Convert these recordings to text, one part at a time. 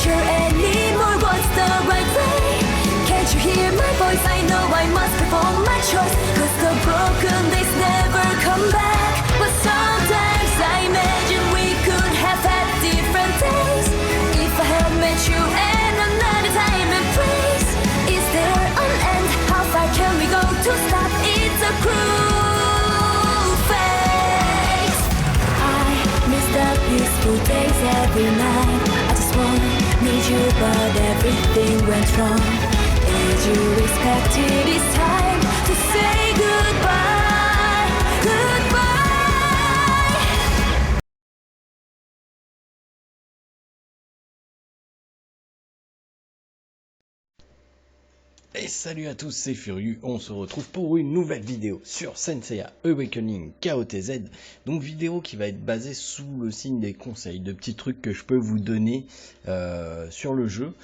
sure anymore what's the right way. Can't you hear my voice? I know I must perform my choice, cause the broken days never come back. But sometimes I imagine we could have had different days if I had met you at another time and place. Is there an end? How far can we go to stop? It's a cruel fate. I miss the peaceful days every night. I just wanna need you, but everything went wrong. Did you expect it is time to say goodbye? Goodbye. Et salut à tous, c'est Furieux, on se retrouve pour une nouvelle vidéo sur Saint Seiya Awakening KOTZ. Donc vidéo qui va être basée sous le signe des conseils, de petits trucs que je peux vous donner sur le jeu.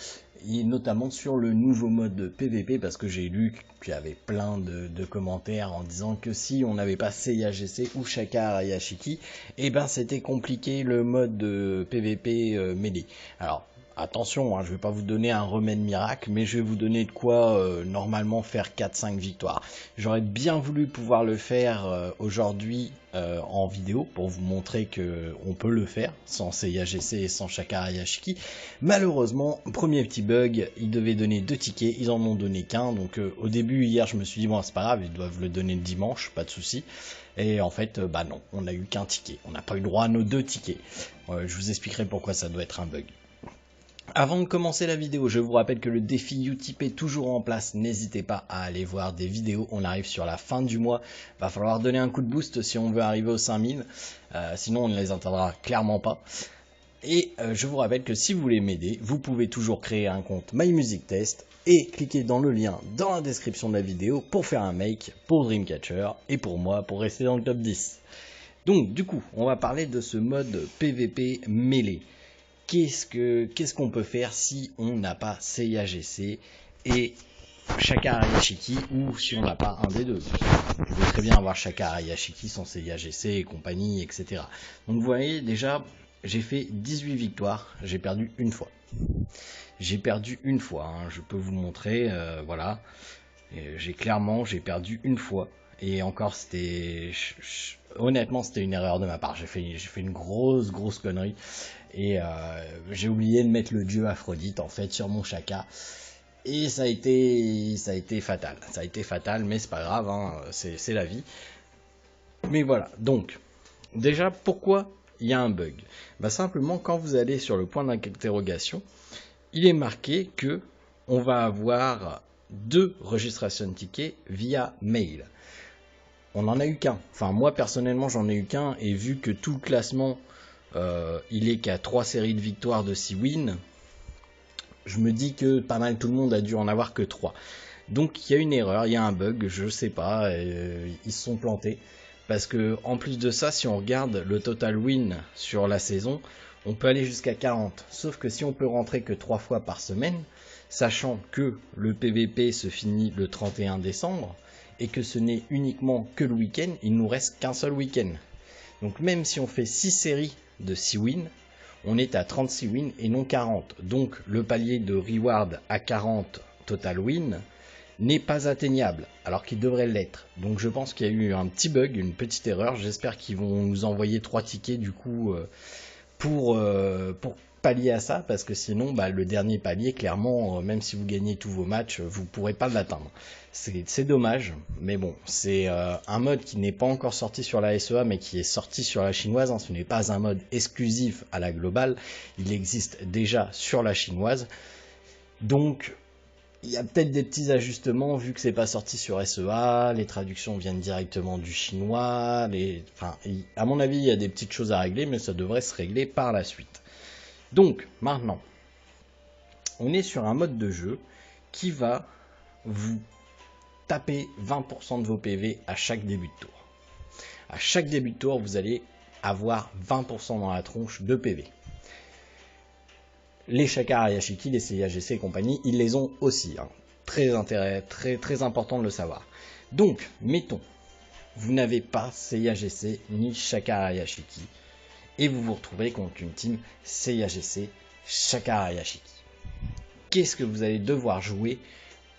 Et notamment sur le nouveau mode PVP, parce que j'ai lu qu'il y avait plein de commentaires en disant que si on n'avait pas Seiya GC ou Shaka Arayashiki, et ben c'était compliqué le mode PVP mêlé. Alors attention, hein, je ne vais pas vous donner un remède miracle, mais je vais vous donner de quoi normalement faire 4-5 victoires. J'aurais bien voulu pouvoir le faire aujourd'hui en vidéo pour vous montrer que on peut le faire sans Seiya GC et sans Shaka Arayashiki. Malheureusement, premier petit bug, ils devaient donner 2 tickets, ils en ont donné qu'un. Donc au début hier je me suis dit bon c'est pas grave, ils doivent le donner le dimanche, pas de souci. Et en fait bah non, on n'a eu qu'un ticket, on n'a pas eu droit à nos 2 tickets. Je vous expliquerai pourquoi ça doit être un bug. Avant de commencer la vidéo, je vous rappelle que le défi Utip est toujours en place, n'hésitez pas à aller voir des vidéos, on arrive sur la fin du mois, va falloir donner un coup de boost si on veut arriver aux 5000, sinon on ne les atteindra clairement pas. Et je vous rappelle que si vous voulez m'aider, vous pouvez toujours créer un compte MyMusicTest et cliquer dans le lien dans la description de la vidéo pour faire un make pour Dreamcatcher et pour moi pour rester dans le top 10. Donc du coup, on va parler de ce mode PVP mêlé. Qu'est-ce qu'on peut faire si on n'a pas Seiya GC et Shaka Arayashiki, ou si on n'a pas un des deux? Vous pouvez très bien avoir Shaka Arayashiki sans Seiya GC et compagnie, etc. Donc vous voyez déjà, j'ai fait 18 victoires, j'ai perdu une fois. J'ai perdu une fois, hein, je peux vous montrer, voilà. J'ai perdu une fois. Et encore, c'était... Honnêtement, c'était une erreur de ma part. J'ai fait une grosse connerie. Et j'ai oublié de mettre le dieu Aphrodite, en fait, sur mon Shaka. Et ça a été fatal. Ça a été fatal, mais c'est pas grave, hein, c'est la vie. Mais voilà, donc, déjà, pourquoi il y a un bug? Bah, simplement, quand vous allez sur le point d'interrogation, il est marqué que on va avoir 2 registrations tickets via mail. On n'en a eu qu'un. Enfin, moi personnellement, j'en ai eu qu'un, et vu que tout le classement, il est qu'à 3 séries de victoires de 6 wins, je me dis que pas mal tout le monde a dû en avoir que 3. Donc il y a une erreur, il y a un bug, je sais pas, ils se sont plantés. Parce que en plus de ça, si on regarde le total win sur la saison, on peut aller jusqu'à 40. Sauf que si on peut rentrer que 3 fois par semaine, sachant que le PVP se finit le 31 décembre, et que ce n'est uniquement que le week-end, il nous reste qu'un seul week-end. Donc même si on fait 6 séries de 6 wins, on est à 36 wins et non 40. Donc le palier de reward à 40 total win n'est pas atteignable, alors qu'il devrait l'être. Donc je pense qu'il y a eu un petit bug, une petite erreur. J'espère qu'ils vont nous envoyer 3 tickets du coup pour pallier à ça, parce que sinon bah, le dernier palier, clairement, même si vous gagnez tous vos matchs, vous pourrez pas l'atteindre. C'est dommage, mais bon, c'est un mode qui n'est pas encore sorti sur la SEA, mais qui est sorti sur la chinoise, hein. Ce n'est pas un mode exclusif à la globale, il existe déjà sur la chinoise, donc il y a peut-être des petits ajustements, vu que c'est pas sorti sur SEA, les traductions viennent directement du chinois, enfin, à mon avis, il y a des petites choses à régler, mais ça devrait se régler par la suite. Donc, maintenant, on est sur un mode de jeu qui va vous taper 20% de vos PV à chaque début de tour. À chaque début de tour, vous allez avoir 20% dans la tronche de PV. Les Shaka Arayashiki, les Seiya GC et compagnie, ils les ont aussi. Hein. Très important de le savoir. Donc, mettons, vous n'avez pas Seiya GC ni Shaka Arayashiki, et vous vous retrouvez contre une team Seiya GC, Shakara Yashiki. Qu'est-ce que vous allez devoir jouer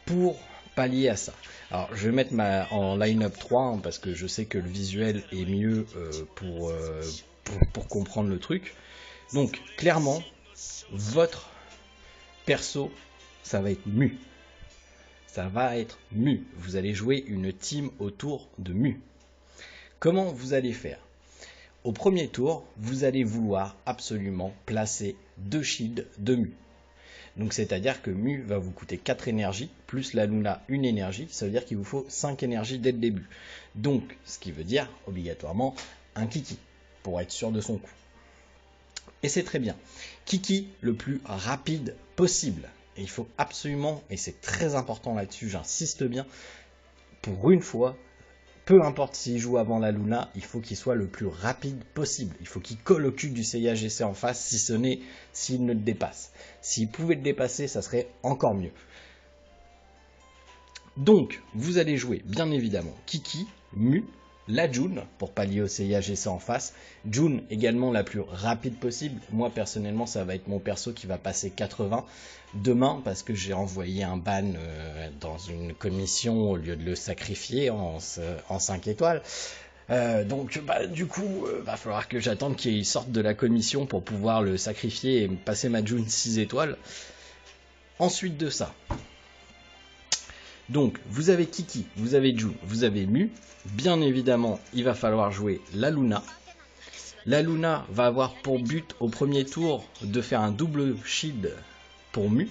pour pallier à ça? Alors je vais mettre en line-up 3 hein, parce que je sais que le visuel est mieux pour comprendre le truc. Donc clairement, votre perso, ça va être Mu. Ça va être Mu. Vous allez jouer une team autour de Mu. Comment vous allez faire? Au premier tour, vous allez vouloir absolument placer 2 shields de Mu. Donc c'est-à-dire que Mu va vous coûter 4 énergies, plus la Luna 1 énergie, ça veut dire qu'il vous faut 5 énergies dès le début. Donc, ce qui veut dire, obligatoirement, un Kiki, pour être sûr de son coup. Et c'est très bien. Kiki le plus rapide possible. Et il faut absolument, et c'est très important là-dessus, j'insiste bien, pour une fois, peu importe s'il joue avant la Luna, il faut qu'il soit le plus rapide possible. Il faut qu'il colle au cul du CIAGC en face, si ce n'est s'il ne le dépasse. S'il pouvait le dépasser, ça serait encore mieux. Donc, vous allez jouer, bien évidemment, Kiki, Mu, la June, pour pallier au CIAGC en face. June, également la plus rapide possible. Moi, personnellement, ça va être mon perso qui va passer 80 demain, parce que j'ai envoyé un ban dans une commission au lieu de le sacrifier en 5 étoiles. Donc, du coup, va falloir que j'attende qu'il sorte de la commission pour pouvoir le sacrifier et passer ma June 6 étoiles. Ensuite de ça, donc, vous avez Kiki, vous avez June, vous avez Mu. Bien évidemment, il va falloir jouer la Luna. La Luna va avoir pour but au premier tour de faire un double shield pour Mu.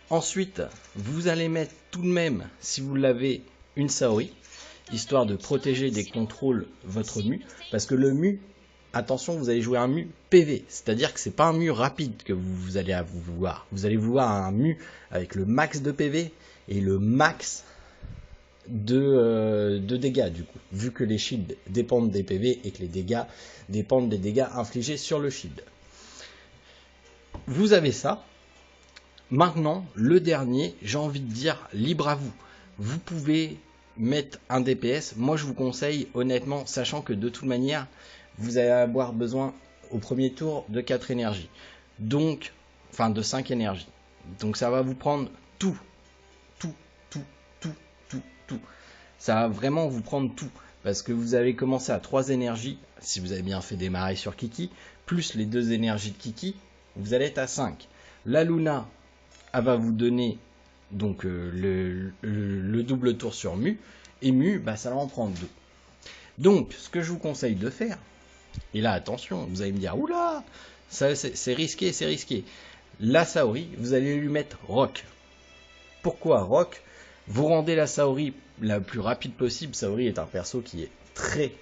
Ensuite, vous allez mettre tout de même, si vous l'avez, une Saori, histoire de protéger des contrôles votre Mu. Parce que le Mu, attention, vous allez jouer un Mu PV, c'est-à-dire que c'est pas un Mu rapide que vous allez vouloir. Vous allez vouloir un Mu avec le max de PV et le max de dégâts du coup, vu que les shields dépendent des PV et que les dégâts dépendent des dégâts infligés sur le shield. Vous avez ça. Maintenant, le dernier, j'ai envie de dire, libre à vous. Vous pouvez mettre un DPS. Moi, je vous conseille, honnêtement, sachant que de toute manière, vous allez avoir besoin au premier tour de 4 énergies. Donc, enfin de 5 énergies. Donc ça va vous prendre tout. Ça va vraiment vous prendre tout. Parce que vous avez commencé à 3 énergies, si vous avez bien fait démarrer sur Kiki, plus les 2 énergies de Kiki, vous allez être à 5. La Luna, elle va vous donner donc le double tour sur Mu. Et Mu, ça va en prendre 2. Donc, ce que je vous conseille de faire, et là attention, vous allez me dire, oula, c'est risqué, c'est risqué. La Saori, vous allez lui mettre Rock. Pourquoi Rock? Vous rendez la Saori la plus rapide possible. Saori est un perso qui est très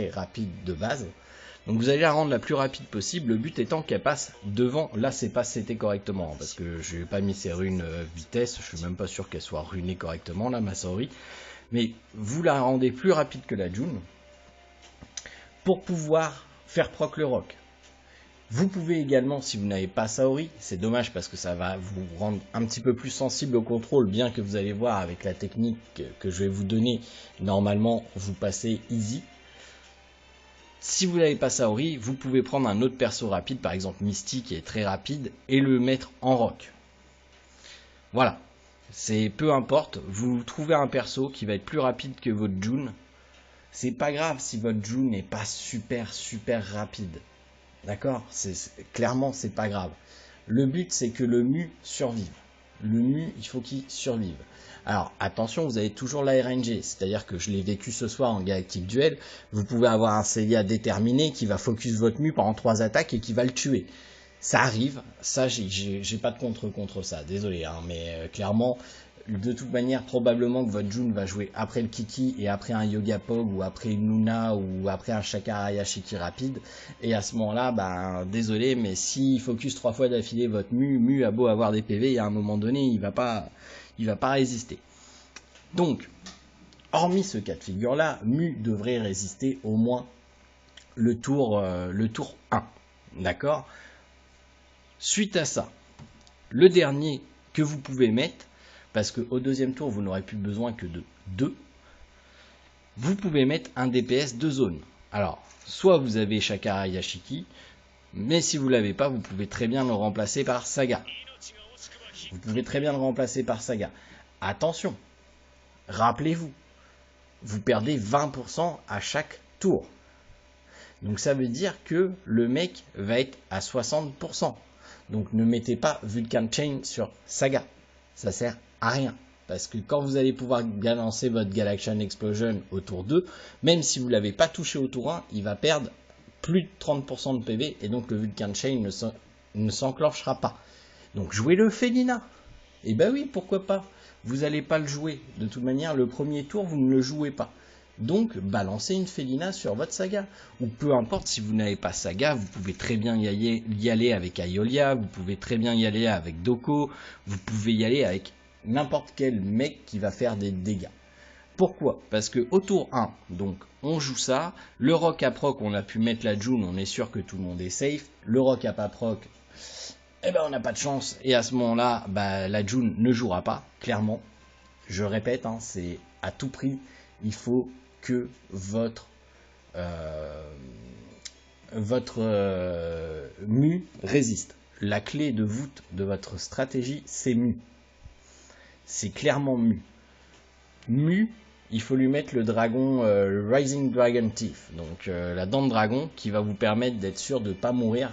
rapide de base. Donc vous allez la rendre la plus rapide possible. Le but étant qu'elle passe devant. Là, c'est pas seté correctement, parce que je n'ai pas mis ses runes vitesse. Je suis même pas sûr qu'elle soit runée correctement, là, ma Saori. Mais vous la rendez plus rapide que la June pour pouvoir faire proc le Rock. Vous pouvez également, si vous n'avez pas Saori, c'est dommage parce que ça va vous rendre un petit peu plus sensible au contrôle, bien que vous allez voir avec la technique que je vais vous donner, normalement vous passez easy. Si vous n'avez pas Saori, vous pouvez prendre un autre perso rapide, par exemple Misty qui est très rapide, et le mettre en Rock. Voilà, c'est peu importe, vous trouvez un perso qui va être plus rapide que votre June. C'est pas grave si votre June n'est pas super rapide. D'accord, clairement, c'est pas grave. Le but, c'est que le Mu survive. Le Mu, il faut qu'il survive. Alors, attention, vous avez toujours la RNG. C'est-à-dire que je l'ai vécu ce soir en Galactic Duel. Vous pouvez avoir un Célia déterminé qui va focus votre Mu pendant 3 attaques et qui va le tuer. Ça arrive. Ça, j'ai pas de contre ça. Désolé, hein, mais clairement, de toute manière, probablement que votre June va jouer après le Kiki et après un Yoga Pog ou après une Luna ou après un Shakara Yashiki rapide. Et à ce moment-là, désolé, mais s'il focus 3 fois d'affilée votre Mu a beau avoir des PV, et à un moment donné, il va pas résister. Donc, hormis ce cas de figure-là, Mu devrait résister au moins le tour 1. D'accord ? Suite à ça, le dernier que vous pouvez mettre, parce qu'au deuxième tour, vous n'aurez plus besoin que de 2. Vous pouvez mettre un DPS de zone. Alors, soit vous avez Shakara Yashiki, Mais si vous l'avez pas, vous pouvez très bien le remplacer par Saga. Vous pouvez très bien le remplacer par Saga. Attention, rappelez-vous, vous perdez 20% à chaque tour. Donc ça veut dire que le mec va être à 60%. Donc ne mettez pas Vulcan Chain sur Saga. Ça sert à rien. Parce que quand vous allez pouvoir balancer votre Galaxian Explosion au tour 2, même si vous ne l'avez pas touché au tour 1, il va perdre plus de 30% de PV. Et donc le Vulcan Chain ne s'enclenchera pas. Donc jouez le Felina. Et ben oui, pourquoi pas. Vous n'allez pas le jouer. De toute manière, le premier tour, vous ne le jouez pas. Donc, balancez une Felina sur votre Saga. Ou peu importe, si vous n'avez pas Saga, vous pouvez très bien y aller avec Aiolia, vous pouvez très bien y aller avec Doko, vous pouvez y aller avec n'importe quel mec qui va faire des dégâts. Pourquoi? Parce que au tour 1, donc, on joue ça. Le rock à proc, on a pu mettre la June, on est sûr que tout le monde est safe. Le rock à pas proc, eh ben on n'a pas de chance. Et à ce moment-là, bah, la June ne jouera pas, clairement. Je répète, hein, c'est à tout prix, il faut que votre mu résiste. La clé de voûte de votre stratégie, c'est mu. C'est clairement mu. Mu, il faut lui mettre le dragon Rising Dragon Teeth, donc la dent de dragon qui va vous permettre d'être sûr de ne pas mourir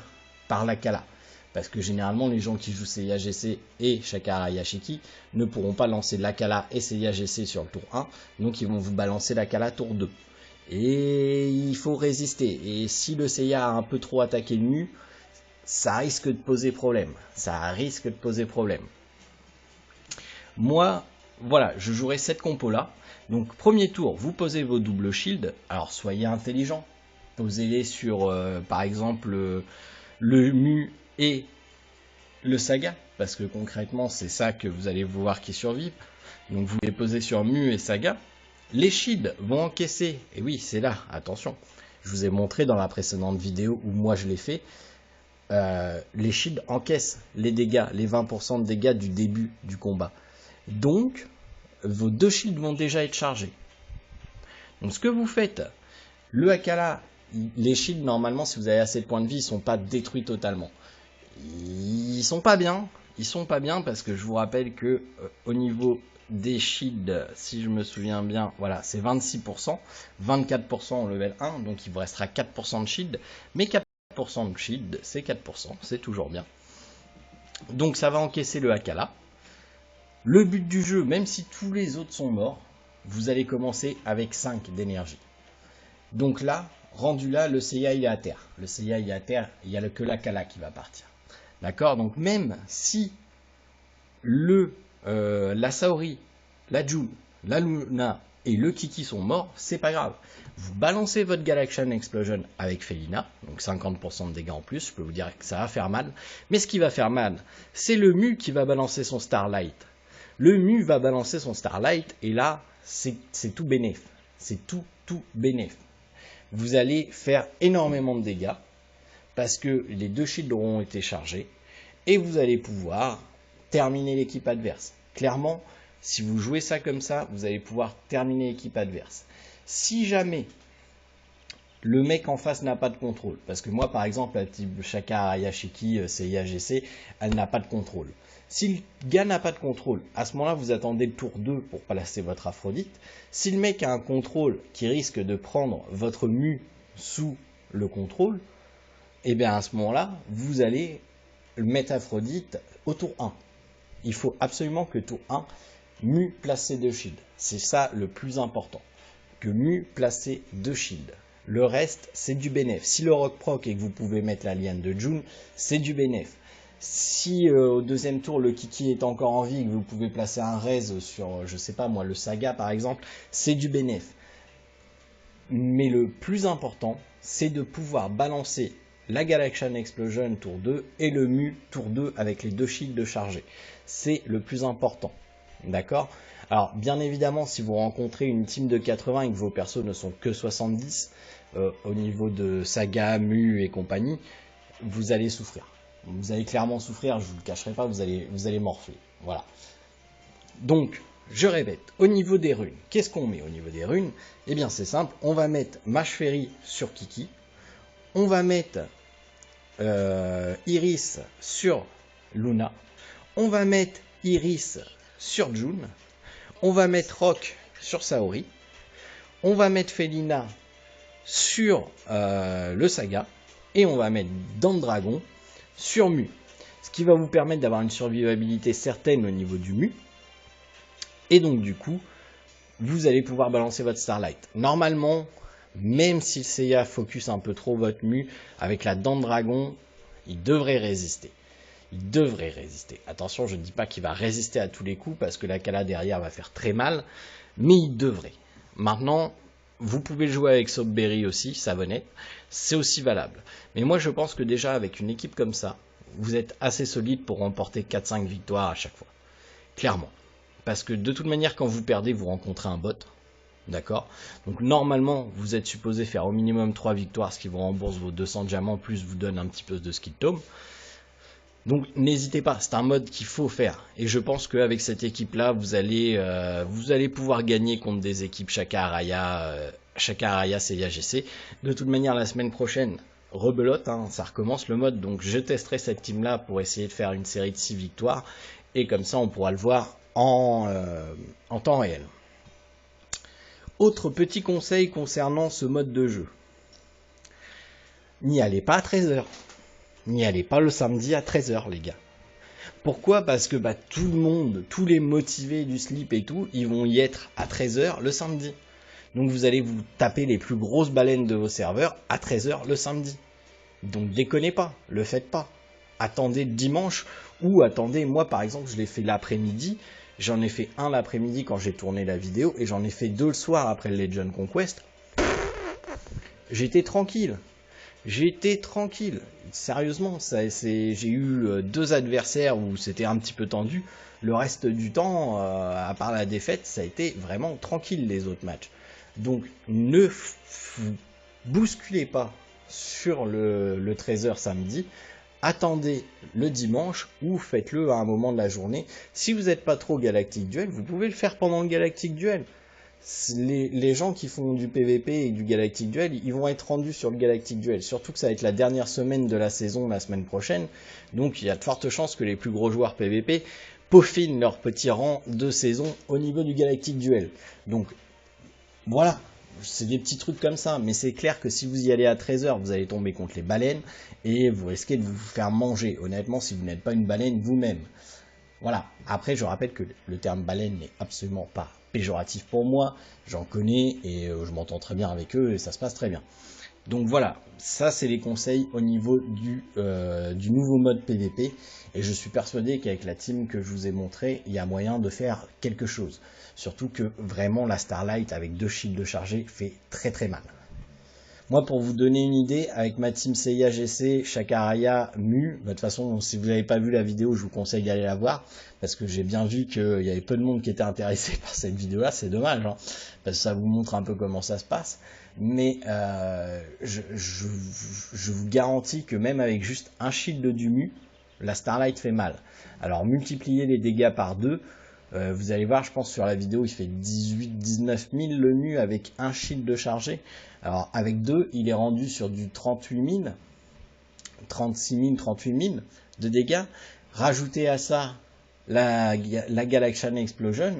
par la Kala. Parce que généralement, les gens qui jouent CIAGC et Shakara Yashiki ne pourront pas lancer la Kala et CIAGC sur le tour 1. Donc, ils vont vous balancer la Kala tour 2. Et il faut résister. Et si le CIA a un peu trop attaqué le mu, ça risque de poser problème. Ça risque de poser problème. Moi, voilà, je jouerai cette compo-là. Donc, premier tour, vous posez vos doubles shields. Alors, soyez intelligents. Posez-les sur, par exemple, le mu et le Saga, parce que concrètement c'est ça que vous allez voir qui survivent. Donc vous les posez sur Mu et Saga. Les shields vont encaisser, et oui c'est là, attention, je vous ai montré dans la précédente vidéo où moi je l'ai fait, les shields encaissent les dégâts, les 20% de dégâts du début du combat. Donc vos deux shields vont déjà être chargés. Donc ce que vous faites, le Akala, les shields normalement si vous avez assez de points de vie, ils ne sont pas détruits totalement. Ils sont pas bien parce que je vous rappelle que au niveau des shields, si je me souviens bien, voilà, c'est 26%, 24% au level 1, donc il vous restera 4% de shield, mais 4% de shield, c'est 4%, c'est toujours bien. Donc ça va encaisser le Akala. Le but du jeu, même si tous les autres sont morts, vous allez commencer avec 5 d'énergie. Donc là, rendu là, le CIA il est à terre. Le CIA il est à terre, il n'y a que l'Akala qui va partir. D'accord, donc même si la Saori, la June, la Luna et le Kiki sont morts, c'est pas grave. Vous balancez votre Galaxian Explosion avec Felina, donc 50% de dégâts en plus, je peux vous dire que ça va faire mal. Mais ce qui va faire mal, c'est le Mu qui va balancer son Starlight. Le Mu va balancer son Starlight et là, c'est tout bénéf. C'est tout bénéf. Vous allez faire énormément de dégâts parce que les deux shields auront été chargés et vous allez pouvoir terminer l'équipe adverse. Clairement, si vous jouez ça comme ça, vous allez pouvoir terminer l'équipe adverse. Si jamais le mec en face n'a pas de contrôle, parce que moi par exemple la type Shaka Yashiki CIAGC, elle n'a pas de contrôle. Si le gars n'a pas de contrôle, à ce moment-là vous attendez le tour 2 pour placer votre Aphrodite. Si le mec a un contrôle qui risque de prendre votre mu sous le contrôle, et bien à ce moment-là, vous allez mettre Aphrodite au tour 1. Il faut absolument que tour 1, mu place ses 2 shields. C'est ça le plus important. Que mu place ses 2 shields. Le reste, c'est du bénéf. Si le rock proc et que vous pouvez mettre la liane de June, c'est du bénéf. Si au deuxième tour, le Kiki est encore en vie et que vous pouvez placer un raise sur, je sais pas moi, le Saga par exemple, c'est du bénéf. Mais le plus important, c'est de pouvoir balancer la Galaxian Explosion tour 2 et le Mu tour 2 avec les 2 shields chargés. C'est le plus important. D'accord? Alors, bien évidemment, si vous rencontrez une team de 80 et que vos persos ne sont que 70, au niveau de Saga, Mu et compagnie, vous allez souffrir. Vous allez clairement souffrir, je ne vous le cacherai pas, vous allez morfler. Voilà. Donc, je répète, au niveau des runes, qu'est-ce qu'on met au niveau des runes? Eh bien, c'est simple, on va mettre Mage Fairy sur Kiki, on va mettre Iris sur Luna. On va mettre Iris sur June. On va mettre Rock sur Saori. On va mettre Felina sur le Saga. Et on va mettre Dandragon sur Mu. Ce qui va vous permettre d'avoir une survivabilité certaine au niveau du Mu. Et donc du coup, vous allez pouvoir balancer votre Starlight. Normalement, même si le Seiya focus un peu trop votre Mu, avec la Dandragon, il devrait résister. Il devrait résister. Attention, je ne dis pas qu'il va résister à tous les coups, parce que la Kala derrière va faire très mal, mais il devrait. Maintenant, vous pouvez jouer avec Sobberry aussi, Savonnette, c'est aussi valable. Mais moi je pense que déjà avec une équipe comme ça, vous êtes assez solide pour remporter 4-5 victoires à chaque fois. Clairement. Parce que de toute manière, quand vous perdez, vous rencontrez un bot. D'accord? Donc normalement, vous êtes supposé faire au minimum 3 victoires, ce qui vous rembourse vos 200 diamants, plus vous donne un petit peu de skill tome. Donc n'hésitez pas, c'est un mode qu'il faut faire. Et je pense qu'avec cette équipe-là, vous allez pouvoir gagner contre des équipes Shaka Araya, Seiya GC. De toute manière, la semaine prochaine, rebelote, hein, ça recommence le mode. Donc je testerai cette team-là pour essayer de faire une série de 6 victoires. Et comme ça, on pourra le voir en temps réel. Autre petit conseil concernant ce mode de jeu. N'y allez pas à 13 h. N'y allez pas le samedi à 13 h, les gars. Pourquoi? Parce que tout le monde, tous les motivés du slip et tout, ils vont y être à 13 h le samedi. Donc vous allez vous taper les plus grosses baleines de vos serveurs à 13 h le samedi. Donc déconnez pas, le faites pas. Attendez le dimanche ou attendez, moi par exemple, je l'ai fait l'après-midi. J'en ai fait un l'après-midi quand j'ai tourné la vidéo et j'en ai fait 2 le soir après le Legend Conquest. J'étais tranquille. J'étais tranquille, sérieusement, j'ai eu 2 adversaires où c'était un petit peu tendu, le reste du temps, à part la défaite, ça a été vraiment tranquille les autres matchs. Donc ne vous bousculez pas sur le 13 h samedi, attendez le dimanche ou faites-le à un moment de la journée. Si vous n'êtes pas trop Galactic Duel, vous pouvez le faire pendant le Galactic Duel. Les gens qui font du PVP et du Galactic Duel, ils vont être rendus sur le Galactic Duel. Surtout que ça va être la dernière semaine de la saison la semaine prochaine. Donc il y a de fortes chances que les plus gros joueurs PVP peaufinent leur petit rang de saison au niveau du Galactic Duel. Donc voilà, c'est des petits trucs comme ça. Mais c'est clair que si vous y allez à 13 h, vous allez tomber contre les baleines et vous risquez de vous faire manger. Honnêtement, si vous n'êtes pas une baleine vous-même. Voilà. Après, je rappelle que le terme baleine n'est absolument pas péjoratif pour moi. J'en connais et je m'entends très bien avec eux et ça se passe très bien. Donc voilà, ça c'est les conseils au niveau du nouveau mode PVP. Et je suis persuadé qu'avec la team que je vous ai montré, il y a moyen de faire quelque chose. Surtout que vraiment la Starlight avec 2 shields chargés fait très très mal. Moi, pour vous donner une idée, avec ma team Seiya GC, Shaka Araya, Mu, de toute façon, si vous n'avez pas vu la vidéo, je vous conseille d'aller la voir, parce que j'ai bien vu qu'il y avait peu de monde qui était intéressé par cette vidéo-là, c'est dommage, hein, parce que ça vous montre un peu comment ça se passe, mais je vous garantis que même avec juste un shield du Mu, la Starlight fait mal. Alors, multipliez les dégâts par 2, vous allez voir, je pense sur la vidéo, il fait 18-19 000 le Mu avec un shield de chargé. Alors avec 2, il est rendu sur du 38 000, 36 000, 38 000 de dégâts. Rajoutez à ça la Galaxian Explosion,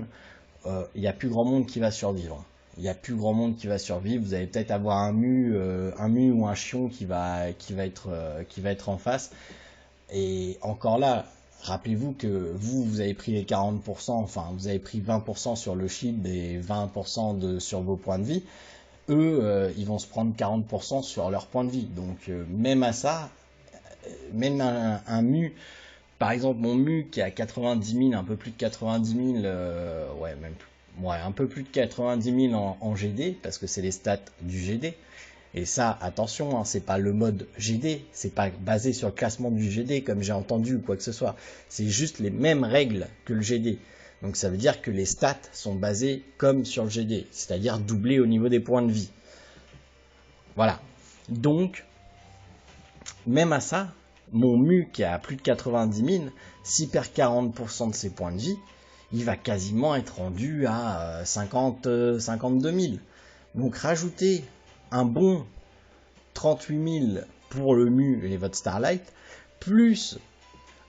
il n'y a plus grand monde qui va survivre. Il n'y a plus grand monde qui va survivre. Vous allez peut-être avoir un mu ou un chion qui va être en face. Et encore là, rappelez-vous que vous avez pris les 40%, enfin vous avez pris 20% sur le shield et 20% sur vos points de vie. Eux, ils vont se prendre 40% sur leur point de vie. Donc même à ça, même un mu, par exemple mon mu qui est à 90 000, un peu plus de 90 000, un peu plus de 90 000 en GD, parce que c'est les stats du GD. Et ça, attention, hein, c'est pas le mode GD, c'est pas basé sur le classement du GD comme j'ai entendu ou quoi que ce soit. C'est juste les mêmes règles que le GD. Donc ça veut dire que les stats sont basées comme sur le GD, c'est-à-dire doublées au niveau des points de vie. Voilà. Donc, même à ça, mon mu qui a plus de 90 000, s'il perd 40% de ses points de vie, il va quasiment être rendu à 52 000. Donc rajoutez un bon 38 000 pour le Mu et votre Starlight, plus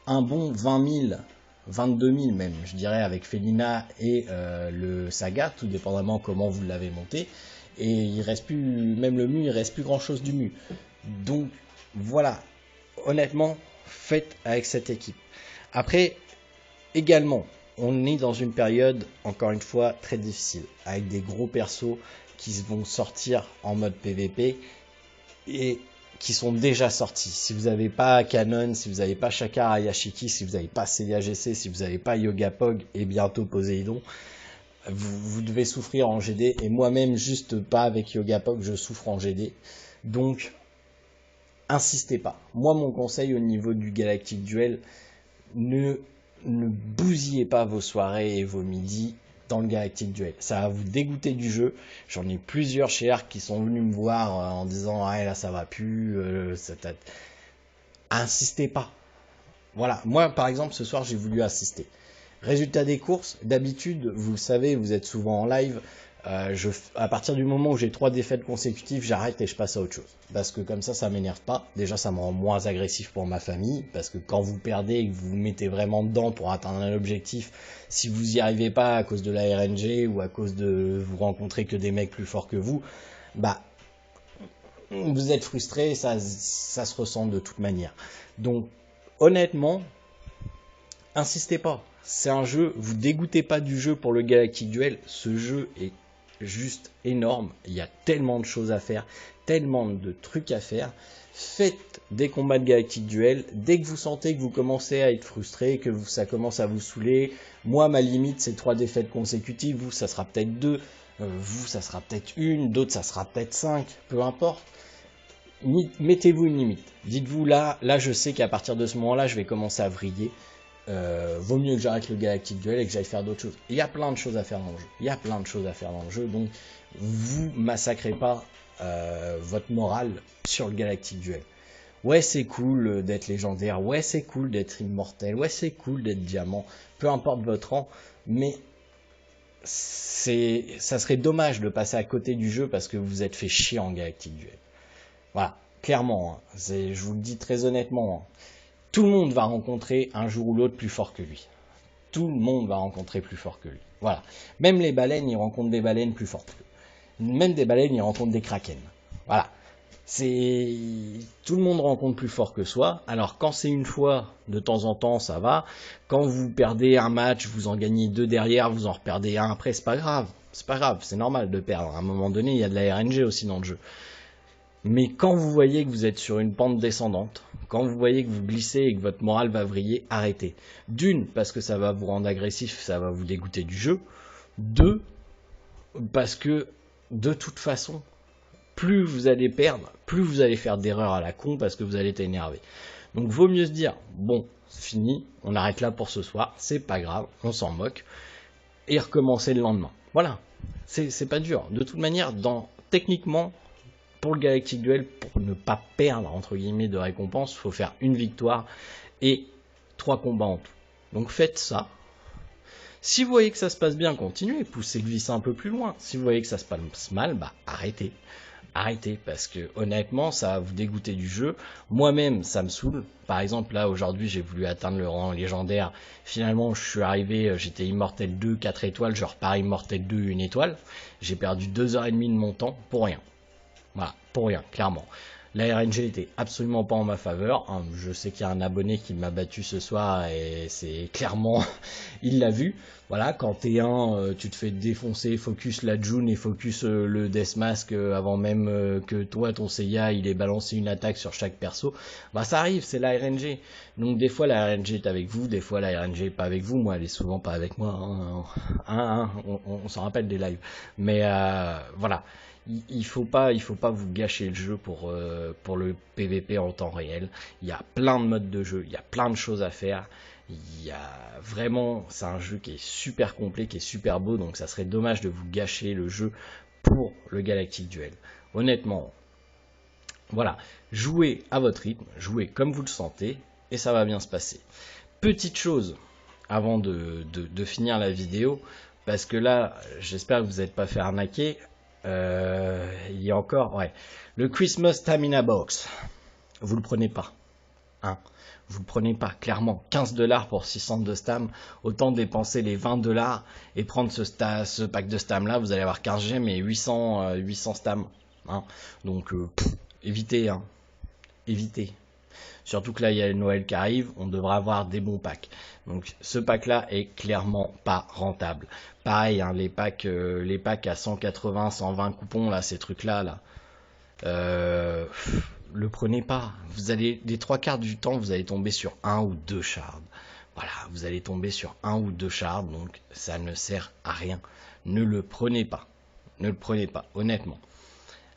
un bon 20 000, 22 000 même, je dirais, avec Felina et le Saga, tout dépendamment comment vous l'avez monté. Et il reste plus, même le Mu, il reste plus grand chose du Mu. Donc voilà, honnêtement, faites avec cette équipe. Après, également, on est dans une période, encore une fois, très difficile, avec des gros persos qui vont sortir en mode PVP et qui sont déjà sortis. Si vous n'avez pas Canon, si vous n'avez pas Shakar Ayashiki, si vous n'avez pas Seiya GC, si vous n'avez pas Yoga Pog et bientôt Poséidon, vous devez souffrir en GD. Et moi-même, juste pas avec Yoga Pog, je souffre en GD. Donc, insistez pas. Moi, mon conseil au niveau du Galactic Duel, ne bousillez pas vos soirées et vos midis dans le Galactic Duel. Ça va vous dégoûter du jeu. J'en ai plusieurs chez Arc qui sont venus me voir en disant ah là ça va plus. Insistez pas. Voilà. Moi par exemple ce soir j'ai voulu assister. Résultat des courses. D'habitude vous le savez, vous êtes souvent en live. À partir du moment où j'ai 3 défaites consécutives, j'arrête et je passe à autre chose. Parce que comme ça m'énerve pas. Déjà, ça me rend moins agressif pour ma famille. Parce que quand vous perdez et que vous vous mettez vraiment dedans pour atteindre un objectif, si vous y arrivez pas à cause de la RNG ou à cause de vous rencontrer que des mecs plus forts que vous, bah, vous êtes frustré, ça se ressent de toute manière. Donc, honnêtement, insistez pas. C'est un jeu, vous dégoûtez pas du jeu pour le Galactic Duel. Ce jeu est juste énorme, il y a tellement de choses à faire, tellement de trucs à faire. Faites des combats de Galactic Duel, dès que vous sentez que vous commencez à être frustré, que ça commence à vous saouler. Moi ma limite c'est 3 défaites consécutives, vous ça sera peut-être 2, vous ça sera peut-être 1, d'autres ça sera peut-être 5, peu importe. Mettez-vous une limite, dites-vous là je sais qu'à partir de ce moment là je vais commencer à vriller. Vaut mieux que j'arrête le Galactic Duel et que j'aille faire d'autres choses. Il y a plein de choses à faire dans le jeu. Il y a plein de choses à faire dans le jeu. Donc, vous massacrez pas votre morale sur le Galactic Duel. Ouais, c'est cool d'être légendaire. Ouais, c'est cool d'être immortel. Ouais, c'est cool d'être diamant. Peu importe votre rang. Mais ça serait dommage de passer à côté du jeu parce que vous êtes fait chier en Galactic Duel. Voilà, clairement. Hein, je vous le dis très honnêtement. Hein. Tout le monde va rencontrer un jour ou l'autre plus fort que lui. Tout le monde va rencontrer plus fort que lui. Voilà. Même les baleines, ils rencontrent des baleines plus fortes qu'eux. Même des baleines, ils rencontrent des kraken. Voilà. Tout le monde rencontre plus fort que soi. Alors quand c'est une fois, de temps en temps, ça va. Quand vous perdez un match, vous en gagnez 2 derrière, vous en reperdez un après, c'est pas grave. C'est pas grave, c'est normal de perdre. À un moment donné, il y a de la RNG aussi dans le jeu. Mais quand vous voyez que vous êtes sur une pente descendante, quand vous voyez que vous glissez et que votre morale va vriller, arrêtez. D'une, parce que ça va vous rendre agressif, ça va vous dégoûter du jeu. 2, parce que de toute façon, plus vous allez perdre, plus vous allez faire d'erreurs à la con parce que vous allez être énervé. Donc vaut mieux se dire, bon, c'est fini, on arrête là pour ce soir, c'est pas grave, on s'en moque, et recommencer le lendemain. Voilà, c'est pas dur. De toute manière, techniquement, pour le Galactic Duel, pour ne pas perdre entre guillemets de récompense, il faut faire une victoire et 3 combats en tout. Donc faites ça. Si vous voyez que ça se passe bien, continuez, poussez le vice un peu plus loin. Si vous voyez que ça se passe mal, bah arrêtez. Arrêtez, parce que honnêtement, ça va vous dégoûter du jeu. Moi-même, ça me saoule. Par exemple, là, aujourd'hui, j'ai voulu atteindre le rang légendaire. Finalement, je suis arrivé, j'étais Immortel 2, 4 étoiles, je repars Immortel 2, 1 étoile. J'ai perdu 2h30 de mon temps pour rien. Voilà, pour rien, clairement. La RNG était absolument pas en ma faveur. Je sais qu'il y a un abonné qui m'a battu ce soir et c'est clairement, il l'a vu. Voilà, quand t'es tu te fais défoncer, focus la June et focus le Deathmask avant même que toi, ton Seiya, il ait balancé une attaque sur chaque perso. Bah ça arrive, c'est la RNG. Donc des fois la RNG est avec vous, des fois la RNG est pas avec vous. Moi, elle est souvent pas avec moi. On s'en rappelle des lives. Mais voilà. Il faut pas vous gâcher le jeu pour le PVP en temps réel. Il y a plein de modes de jeu, il y a plein de choses à faire. Il y a vraiment, c'est un jeu qui est super complet, qui est super beau, donc ça serait dommage de vous gâcher le jeu pour le Galactic Duel. Honnêtement, voilà, jouez à votre rythme, jouez comme vous le sentez, et ça va bien se passer. Petite chose, avant de finir la vidéo, parce que là, j'espère que vous n'êtes pas fait arnaquer. Il y a encore, ouais, le Christmas Stamina Box. vous le prenez pas. Hein. Vous le prenez pas, clairement. 15 $ pour 600 de stam, autant dépenser les 20 $ et prendre ce pack de stam là, vous allez avoir 15 gemmes et 800 stam. Hein. Donc, évitez, hein. Évitez. Surtout que là, il y a le Noël qui arrive, on devra avoir des bons packs. Donc, ce pack-là est clairement pas rentable. Pareil, hein, les packs à 180, 120 coupons, là, ces trucs-là, le prenez pas. Vous allez, les 3/4 du temps, vous allez tomber sur 1 ou 2 shards. Voilà, vous allez tomber sur 1 ou 2 shards, donc ça ne sert à rien. Ne le prenez pas. Ne le prenez pas, honnêtement.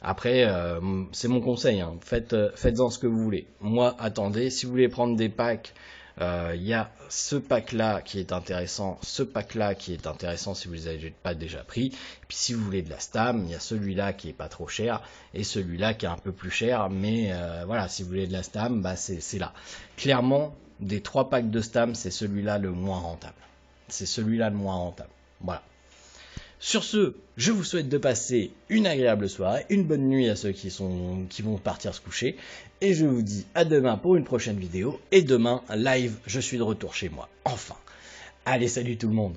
Après, c'est mon conseil, hein. Faites-en ce que vous voulez. Moi, attendez, si vous voulez prendre des packs, il y a ce pack-là qui est intéressant, ce pack-là qui est intéressant si vous les avez pas déjà pris. Et puis si vous voulez de la stam, il y a celui-là qui est pas trop cher et celui-là qui est un peu plus cher. Mais voilà, si vous voulez de la stam, bah c'est là. Clairement, des 3 packs de stam, c'est celui-là le moins rentable. C'est celui-là le moins rentable. Voilà. Sur ce, je vous souhaite de passer une agréable soirée, une bonne nuit à ceux qui vont partir se coucher, et je vous dis à demain pour une prochaine vidéo, et demain, live, je suis de retour chez moi, enfin. Allez, salut tout le monde!